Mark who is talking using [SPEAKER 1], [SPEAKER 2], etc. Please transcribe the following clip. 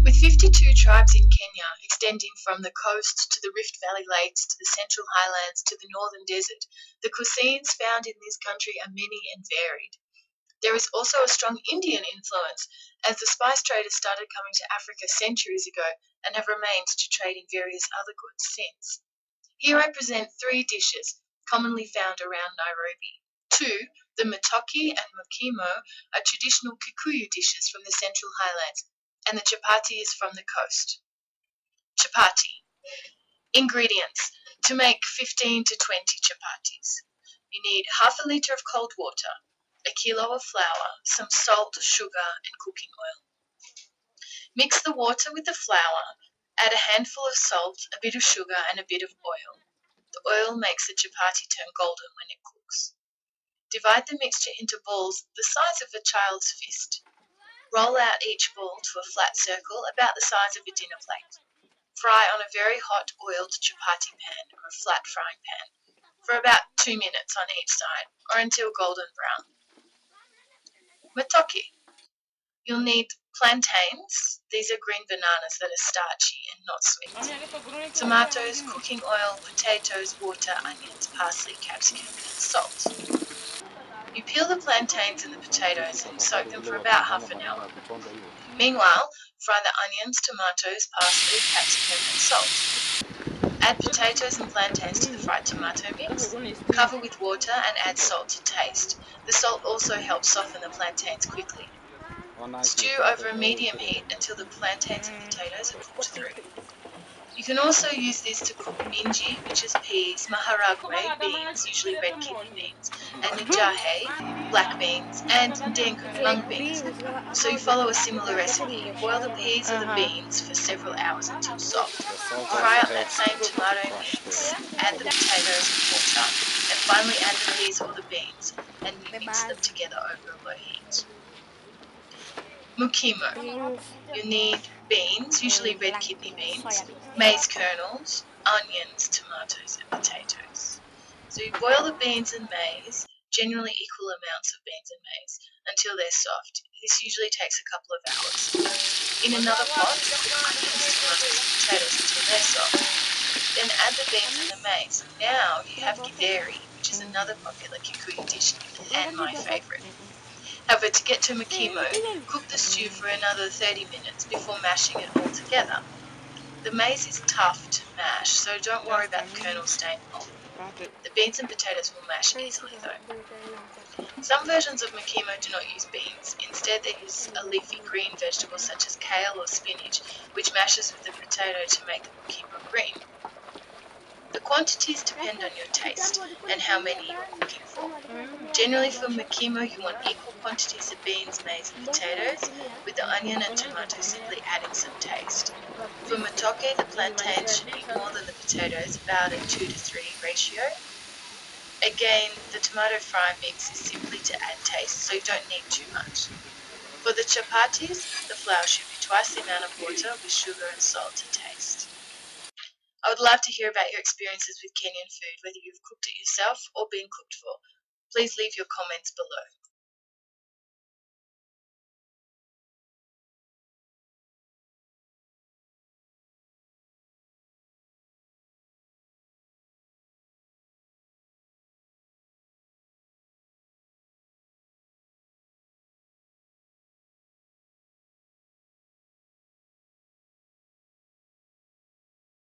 [SPEAKER 1] With 52 tribes in Kenya, extending from the coast to the Rift Valley lakes to the Central Highlands to the Northern Desert, the cuisines found in this country are many and varied. There is also a strong Indian influence, as the spice traders started coming to Africa centuries ago and have remained to trade in various other goods since. Here I present 3 dishes commonly found around Nairobi. 2, the matoke and mukimo, are traditional Kikuyu dishes from the Central Highlands, and the chapatti is from the coast. Chapatti. Ingredients. To make 15 to 20 chapatis, you need half a litre of cold water, a kilo of flour, some salt, sugar, and cooking oil. Mix the water with the flour, add a handful of salt, a bit of sugar, and a bit of oil. The oil makes the chapati turn golden when it cooks. Divide the mixture into balls the size of a child's fist. Roll out each ball to a flat circle about the size of a dinner plate. Fry on a very hot oiled chapati pan or a flat frying pan for about 2 minutes on each side or until golden brown. Matoke. You'll need plantains. These are green bananas that are starchy and not sweet. Tomatoes, cooking oil, potatoes, water, onions, parsley, capsicum, and salt. You peel the plantains and the potatoes and soak them for about half an hour. Meanwhile, fry the onions, tomatoes, parsley, capsicum, and salt. Add potatoes and plantains to the fried tomato mix. Cover with water and add salt to taste. The salt also helps soften the plantains quickly. Stew over a medium heat until the plantains and potatoes are cooked through. You can also use this to cook minji, which is peas, marahwe, beans, usually red kidney beans, and njahi, black beans, and ndengu, mung beans. So you follow a similar recipe. You boil the peas or the beans for several hours until soft. Fry up that same tomato mix, add the potatoes and water, and finally add the peas or the beans, and you mix them together over a low heat. Mukimo. You need beans, usually red kidney beans, maize kernels, onions, tomatoes, and potatoes. So you boil the beans and maize, generally equal amounts of beans and maize, until they're soft. This usually takes a couple of hours. In another pot, cook onions, tomatoes, and potatoes until they're soft. Then add the beans and the maize. Now you have githeri, which is another popular Kikuyu dish and my favourite. However, to get to mukimo, cook the stew for another 30 minutes before mashing it all together. The maize is tough to mash, so don't worry about the kernels staying whole. The beans and potatoes will mash easily though. Some versions of mukimo do not use beans. Instead, they use a leafy green vegetable such as kale or spinach, which mashes with the potato to make the mukimo green. The quantities depend on your taste and how many you are cooking for. Generally for mukimo you want equal quantities of beans, maize and potatoes, with the onion and tomato simply adding some taste. For matoke, the plantains should be more than the potatoes, about a 2 to 3 ratio. Again, the tomato fry mix is simply to add taste, so you don't need too much. For the chapatis, the flour should be twice the amount of water with sugar and salt to taste. I would love to hear about your experiences with Kenyan food, whether you've cooked it yourself or been cooked for. Please leave your comments below.